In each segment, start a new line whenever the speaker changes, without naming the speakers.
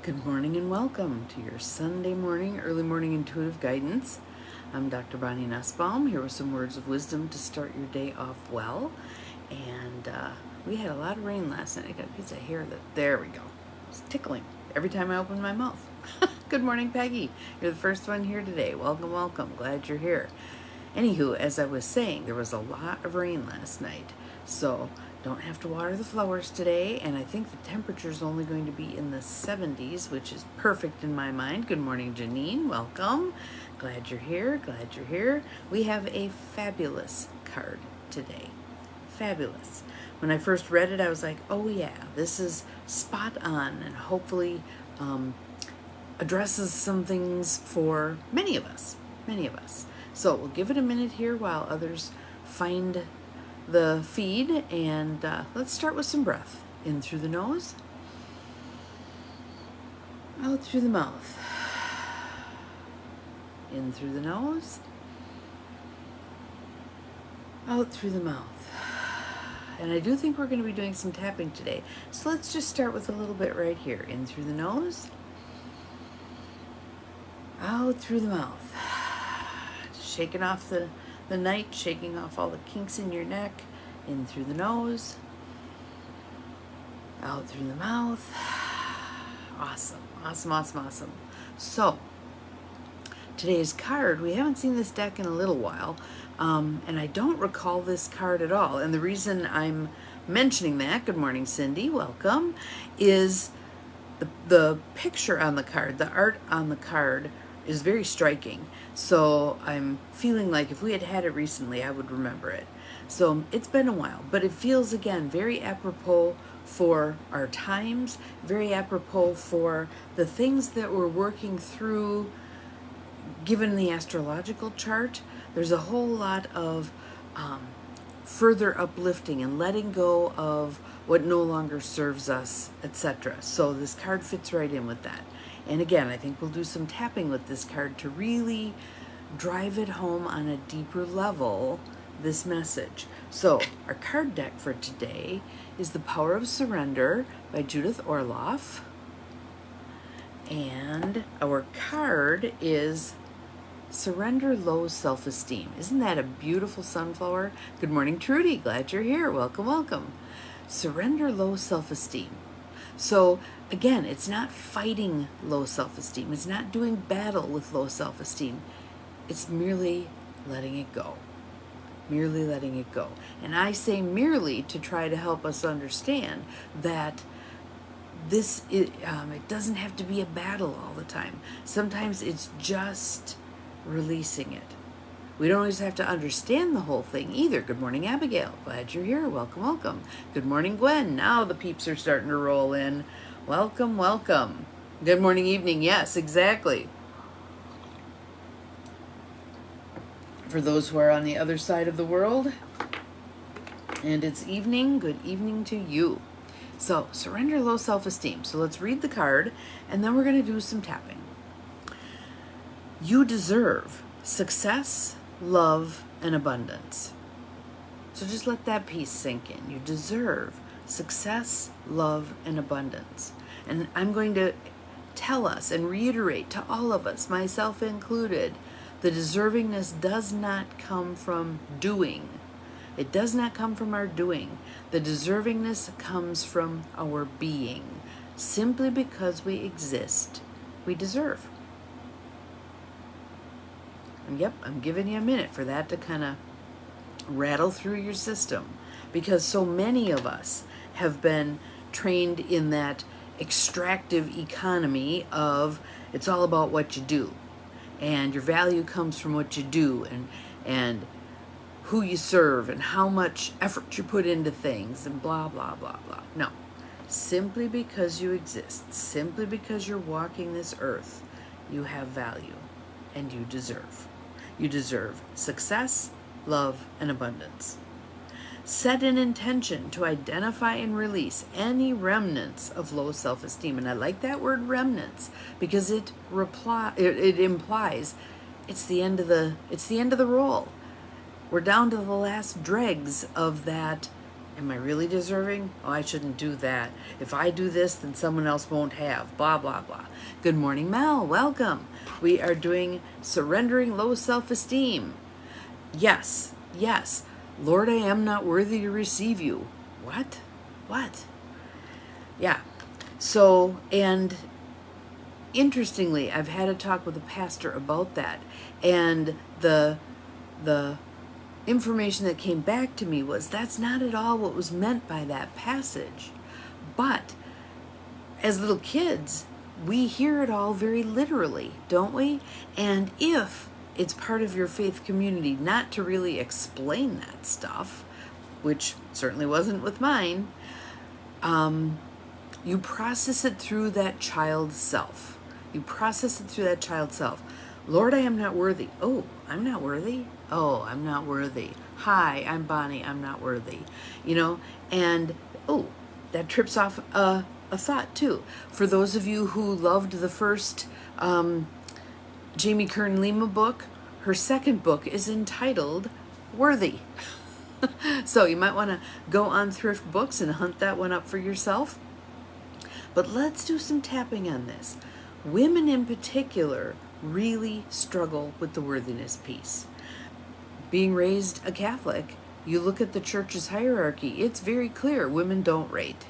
Good morning and welcome to your Sunday morning, early morning intuitive guidance. I'm Dr. Bonnie Nussbaum, here with some words of wisdom to start your day off well. And we had a lot of rain last night. I got a piece of hair there we go. It's tickling every time I open my mouth. Good morning, Peggy. You're the first one here today. Welcome, welcome. Glad you're here. Anywho, as I was saying, there was a lot of rain last night. So don't have to water the flowers today, and I think the temperature is only going to be in the 70s, which is perfect in my mind. Good morning, Janine. Welcome. Glad you're here. Glad you're here. We have a fabulous card today. Fabulous. When I first read it, I was like, oh yeah, this is spot on, and hopefully addresses some things for many of us. Many of us. So we'll give it a minute here while others find the feed, and let's start with some breath. In through the nose, out through the mouth. In through the nose, out through the mouth. And I do think we're going to be doing some tapping today. So let's just start with a little bit right here. In through the nose, out through the mouth. Just shaking off the night, shaking off all the kinks in your neck. In through the nose, out through the mouth. Awesome, awesome, awesome, awesome. So, today's card, we haven't seen this deck in a little while, and I don't recall this card at all. And the reason I'm mentioning that, good morning, Cindy, welcome, is the picture on the card, the art on the card is very striking. So I'm feeling like if we had had it recently, I would remember it. So it's been a while, but it feels, again, very apropos for our times, very apropos for the things that we're working through. Given the astrological chart, there's a whole lot of further uplifting and letting go of what no longer serves us, etc. So this card fits right in with that. And again, I think we'll do some tapping with this card to really drive it home on a deeper level, this message. So our card deck for today is The Power of Surrender by Judith Orloff. And our card is Surrender Low Self-Esteem. Isn't that a beautiful sunflower? Good morning, Trudy. Glad you're here. Welcome, welcome. Surrender low self-esteem. So again, it's not fighting low self-esteem. It's not doing battle with low self-esteem. It's merely letting it go. Merely letting it go. And I say merely to try to help us understand that it doesn't have to be a battle all the time. Sometimes it's just releasing it. We don't always have to understand the whole thing either. Good morning, Abigail. Glad you're here. Welcome, welcome. Good morning, Gwen. Now the peeps are starting to roll in. Welcome, welcome. Good morning, evening. Yes, exactly. For those who are on the other side of the world, and it's evening, good evening to you. So, surrender low self-esteem. So let's read the card, and then we're going to do some tapping. You deserve success, love, and abundance. So just let that piece sink in. You deserve success, love, and abundance. And I'm going to tell us and reiterate to all of us, myself included, the deservingness does not come from doing. It does not come from our doing. The deservingness comes from our being. Simply because we exist, we deserve. And yep, I'm giving you a minute for that to kind of rattle through your system, because so many of us have been trained in that extractive economy of it's all about what you do. And your value comes from what you do and who you serve and how much effort you put into things and blah, blah, blah, blah. No, simply because you exist, simply because you're walking this earth, you have value and you deserve. You deserve success, love, and abundance. Set an intention to identify and release any remnants of low self-esteem. And I like that word remnants because it implies it's the end of the roll. We're down to the last dregs of that Am I really deserving? Oh, I shouldn't do that. If I do this, then someone else won't have. Blah, blah, blah. Good morning, Mel. Welcome. We are doing surrendering low self-esteem. Yes, yes. Lord, I am not worthy to receive you. What? What? Yeah. So, and interestingly, I've had a talk with a pastor about that. And the information that came back to me was that's not at all what was meant by that passage. But as little kids, we hear it all very literally, don't we? And if it's part of your faith community not to really explain that stuff, which certainly wasn't with mine, you process it through that child's self. You process it through that child's self. Lord, I am not worthy. Oh, I'm not worthy. Oh, I'm not worthy. Hi, I'm Bonnie. I'm not worthy. And oh, that trips off a thought too. For those of you who loved the first Jamie Kern Lima book, her second book is entitled Worthy. So you might want to go on Thrift Books and hunt that one up for yourself. But let's do some tapping on this. Women in particular really struggle with the worthiness piece. Being raised a Catholic, you look at the church's hierarchy, it's very clear women don't rate.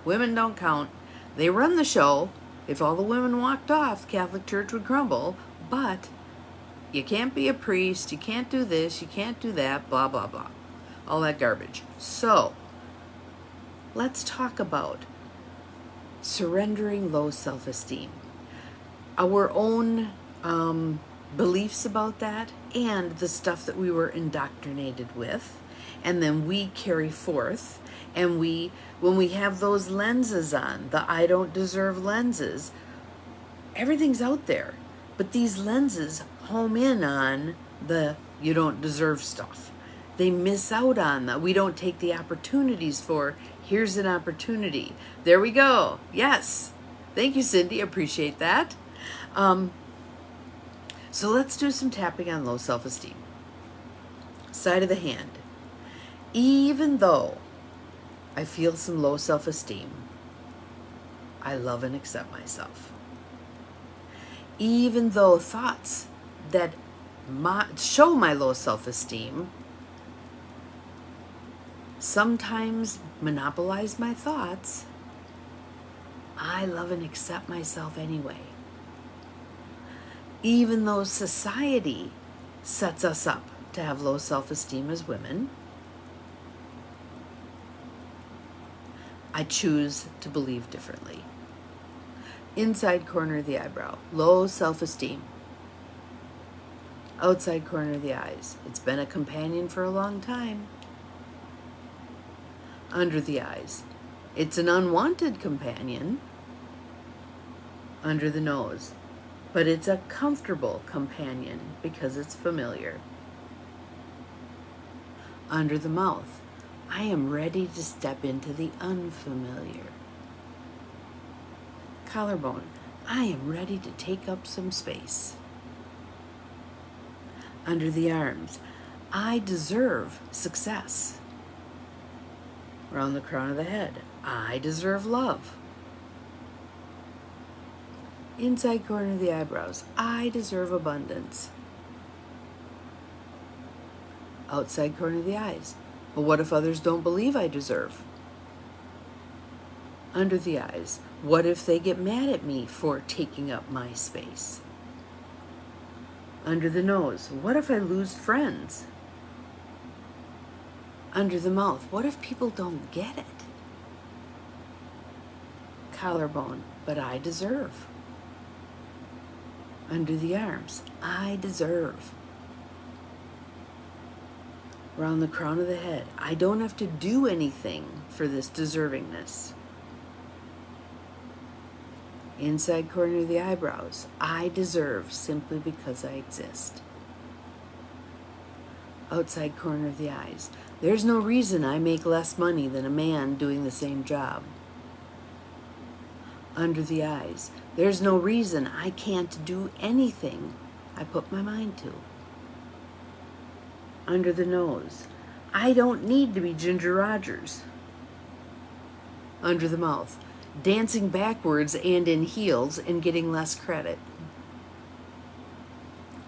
Women don't count. They run the show. If all the women walked off, the Catholic Church would crumble. But you can't be a priest, you can't do this, you can't do that, blah, blah, blah. All that garbage. So, let's talk about surrendering low self-esteem. Our own beliefs about that and the stuff that we were indoctrinated with, and then we carry forth, and when we have those lenses on, the I don't deserve lenses, everything's out there, but these lenses home in on the you don't deserve stuff. They miss out on that. We don't take the opportunities for, here's an opportunity. There we go. Yes. Thank you, Cindy. Appreciate that. So let's do some tapping on low self-esteem. Side of the hand. Even though I feel some low self-esteem, I love and accept myself. Even though thoughts that show my low self-esteem sometimes monopolize my thoughts, I love and accept myself anyway. Even though society sets us up to have low self-esteem as women, I choose to believe differently. Inside corner of the eyebrow, low self-esteem. Outside corner of the eyes, it's been a companion for a long time. Under the eyes, it's an unwanted companion. Under the nose, but it's a comfortable companion because it's familiar. Under the mouth, I am ready to step into the unfamiliar. Collarbone, I am ready to take up some space. Under the arms, I deserve success. Around the crown of the head, I deserve love. Inside corner of the eyebrows, I deserve abundance. Outside corner of the eyes, but what if others don't believe I deserve? Under the eyes, what if they get mad at me for taking up my space? Under the nose, what if I lose friends? Under the mouth, what if people don't get it? Collarbone, but I deserve. Under the arms, I deserve. Around the crown of the head, I don't have to do anything for this deservingness. Inside corner of the eyebrows, I deserve simply because I exist. Outside corner of the eyes, there's no reason I make less money than a man doing the same job. Under the eyes, there's no reason I can't do anything I put my mind to. Under the nose, I don't need to be Ginger Rogers. under the mouth, dancing backwards and in heels and getting less credit.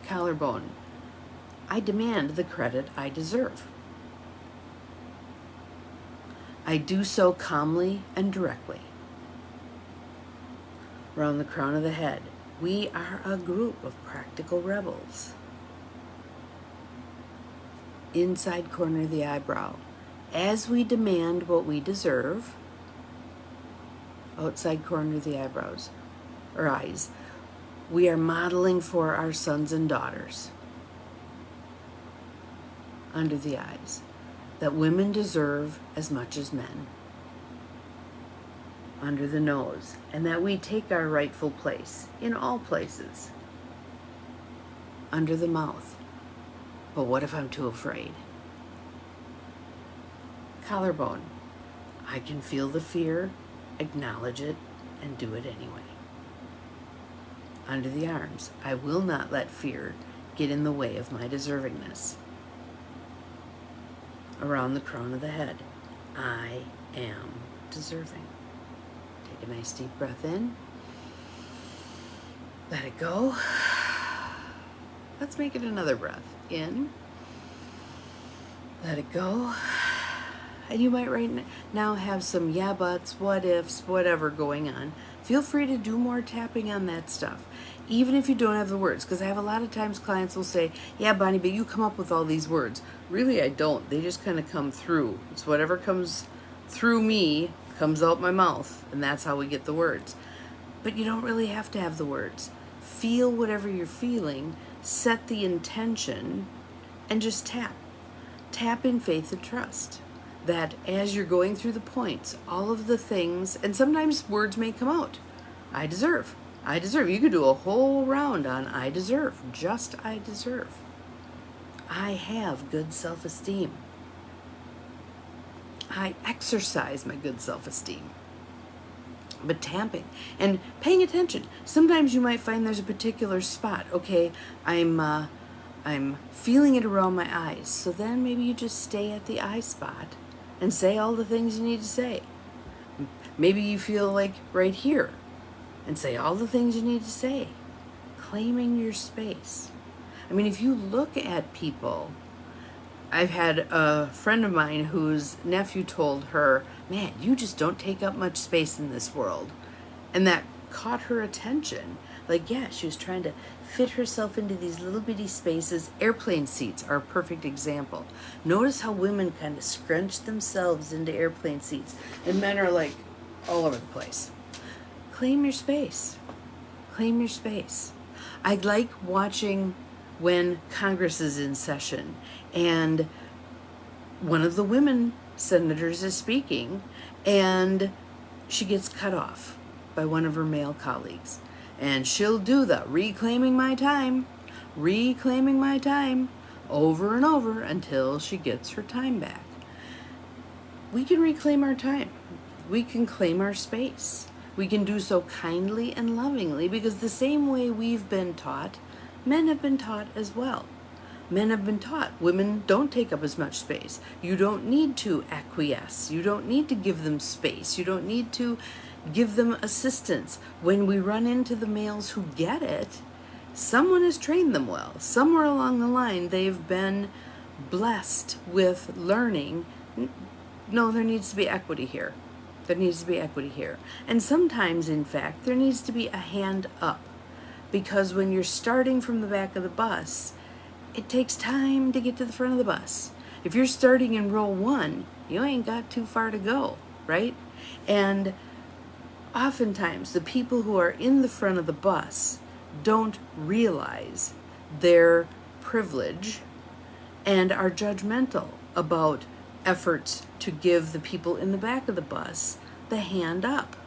Collarbone, I demand the credit I deserve. I do so calmly and directly. Around the crown of the head, we are a group of practical rebels. Inside corner of the eyebrow, as we demand what we deserve. Outside corner of the eyebrows, or eyes, we are modeling for our sons and daughters. Under the eyes, that women deserve as much as men. Under the nose, and that we take our rightful place in all places. Under the mouth, but what if I'm too afraid? Collarbone, I can feel the fear, acknowledge it, and do it anyway. Under the arms, I will not let fear get in the way of my deservingness. Around the crown of the head, I am deserving. Take a nice deep breath in. Let it go. Let's make it another breath. In. Let it go. And you might right now have some yeah buts, what ifs, whatever going on. Feel free to do more tapping on that stuff, even if you don't have the words, because I have a lot of times clients will say, yeah, Bonnie, but you come up with all these words. Really, I don't. They just kind of come through. It's whatever comes through me comes out my mouth, and that's how we get the words. But you don't really have to have the words. Feel whatever you're feeling, set the intention, and just tap. Tap in faith and trust. That as you're going through the points, all of the things, and sometimes words may come out. I deserve. I deserve. You could do a whole round on I deserve. Just I deserve. I have good self-esteem. I exercise my good self-esteem. But tapping and paying attention. Sometimes you might find there's a particular spot. Okay, I'm feeling it around my eyes. So then maybe you just stay at the eye spot and say all the things you need to say. Maybe you feel like right here and say all the things you need to say. Claiming your space. I mean, if you look at people, I've had a friend of mine whose nephew told her, man, you just don't take up much space in this world. And that caught her attention. Like, yeah, she was trying to fit herself into these little bitty spaces. Airplane seats are a perfect example. Notice how women kind of scrunch themselves into airplane seats, and men are like all over the place. Claim your space. Claim your space. I like watching when Congress is in session and one of the women senators is speaking and she gets cut off by one of her male colleagues. And she'll do the reclaiming my time over and over until she gets her time back. We can reclaim our time. We can claim our space. We can do so kindly and lovingly because the same way we've been taught, men have been taught as well. Men have been taught women don't take up as much space. You don't need to acquiesce. You don't need to give them space. You don't need to give them assistance. When we run into the males who get it, someone has trained them well. Somewhere along the line, they've been blessed with learning, no, there needs to be equity here. There needs to be equity here. And sometimes, in fact, there needs to be a hand up. Because when you're starting from the back of the bus, it takes time to get to the front of the bus. If you're starting in row 1, you ain't got too far to go, right? And oftentimes, the people who are in the front of the bus don't realize their privilege and are judgmental about efforts to give the people in the back of the bus the hand up,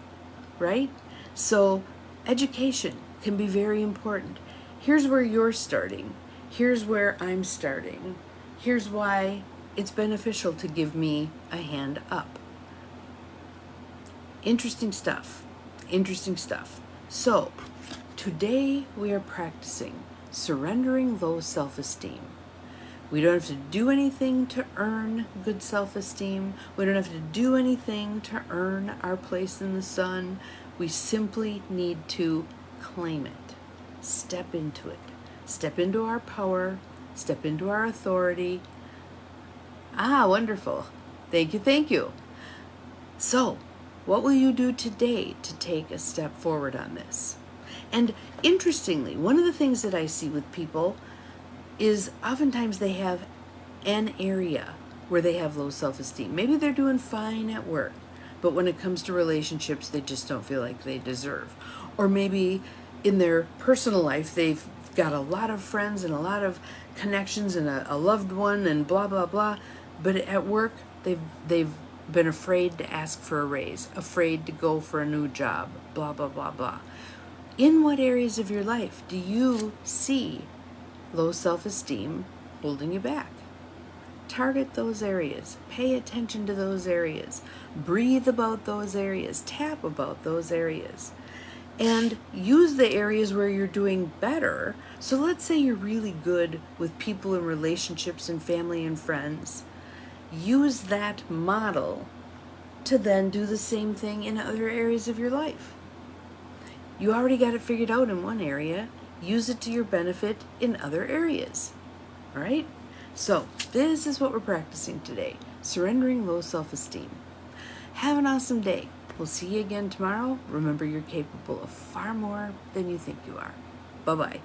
right? So education can be very important. Here's where you're starting. Here's where I'm starting. Here's why it's beneficial to give me a hand up. Interesting stuff. Interesting stuff. So, today we are practicing surrendering low self-esteem. We don't have to do anything to earn good self-esteem. We don't have to do anything to earn our place in the sun. We simply need to claim it. Step into it. Step into our power. Step into our authority. Ah, wonderful. Thank you, thank you. So, what will you do today to take a step forward on this? And interestingly, one of the things that I see with people is oftentimes they have an area where they have low self-esteem. Maybe they're doing fine at work, but when it comes to relationships, they just don't feel like they deserve. Or maybe in their personal life, they've got a lot of friends and a lot of connections and a loved one and blah, blah, blah. But at work, they've been afraid to ask for a raise, afraid to go for a new job, blah, blah, blah, blah. In what areas of your life do you see low self-esteem holding you back? Target those areas. Pay attention to those areas. Breathe about those areas. Tap about those areas. And use the areas where you're doing better. So let's say you're really good with people and relationships and family and friends. Use that model to then do the same thing in other areas of your life. You already got it figured out in one area. Use it to your benefit in other areas. All right? So this is what we're practicing today. Surrendering low self-esteem. Have an awesome day. We'll see you again tomorrow. Remember, you're capable of far more than you think you are. Bye-bye.